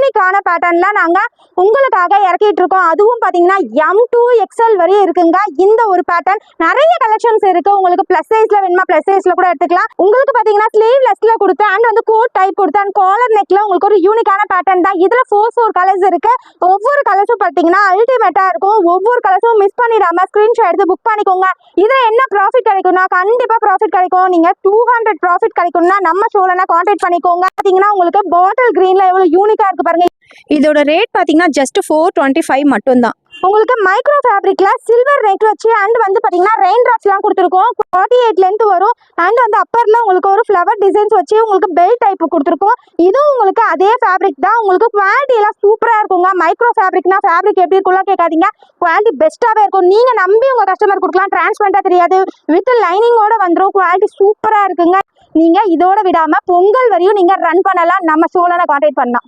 யூனிக்கான பேட்டர்ன்ல நாங்க உங்களுக்காக இறக்கிட்டு இருக்கோம். அதுவும் பாத்தீங்கன்னா M2 XL வரையும் இருக்குங்க. இந்த ஒரு பேட்டர்ன் நிறைய கலெக்ஷன்ஸ் இருக்கு. உங்களுக்கு பிளஸ் சைஸ்ல வேணுமா பிளஸ் சைஸ்ல கூட எடுத்துக்கலாம். உங்களுக்கு பாத்தீங்கன்னா ஸ்லீவ்லெஸ்ல கொடுத்து அண்ட் வந்து கோட் டைப் கொடுத்து அண்ட் காலர் நெக்ல உங்களுக்கு ஒரு யூனிக்கான பேட்டர்ன் தான். இதுல 4 கலர்ஸ் இருக்கு. ஒவ்வொரு கலர்ஸும் பாத்தீங்கன்னா அல்டிமேட்டா இருக்கும். ஒவ்வொரு கலர்ஸும் மிஸ் பண்ணிடாம ஸ்கிரீன்ஷாட் எடுத்து புக் பண்ணிக்கோங்க. இதுல என்ன ப்ராஃபிட் கிடைக்கும்னா கண்டிப்பா ப்ராஃபிட் கிடைக்கும். நீங்க 200 ப்ராஃபிட் கிடைக்கும்னா நம்ம ஷோலனா கான்டாக்ட் பண்ணிக்கோங்க. பாத்தீங்கன்னா உங்களுக்கு பாட்டில் கிரீன்ல எவ்வளவு யூனிக்கா இருக்கு பாருங்க. இதோட ரேட் பாத்தீங்கன்னா ஜஸ்ட் 425 மட்டும் தான். உங்களுக்கு மைக்ரோ ஃபேப்ரிக்ல சில்வர் நெக் வச்சு அண்ட் வந்து பாத்தீங்கன்னா ரெயின் டிராப்ஸ்லாம் கொடுத்துருக்கோம். 48 லென்த் வரும் அண்ட் வந்து அப்பர்ல உங்களுக்கு ஒரு ஃப்ளவர் டிசைன்ஸ் வச்சு உங்களுக்கு பெல்ட் டைப் கொடுத்துருக்கோம். இதுவும் உங்களுக்கு அதே ஃபேப்ரிக் தான். உங்களுக்கு குவாலிட்டி எல்லாம் சூப்பரா இருக்குங்க. மைக்ரோ ஃபேப்ரிக்னா ஃபேப்ரிக் எப்படி இருக்கும்ல கேட்காதீங்க, குவாலிட்டி பெஸ்ட்டாவே இருக்கும். நீங்க நம்பி உங்க கஸ்டமர் கொடுக்கலாம். டிரான்ஸ்பரண்டா தெரியாது, வித் லைனிங்கோட வந்துடும். குவாலிட்டி சூப்பரா இருக்குங்க. நீங்க இதோட விடாம பொங்கல் வரையும் நீங்க ரன் பண்ணலாம். நம்ம ஷோலனா கான்டாக்ட் பண்ணலாம்.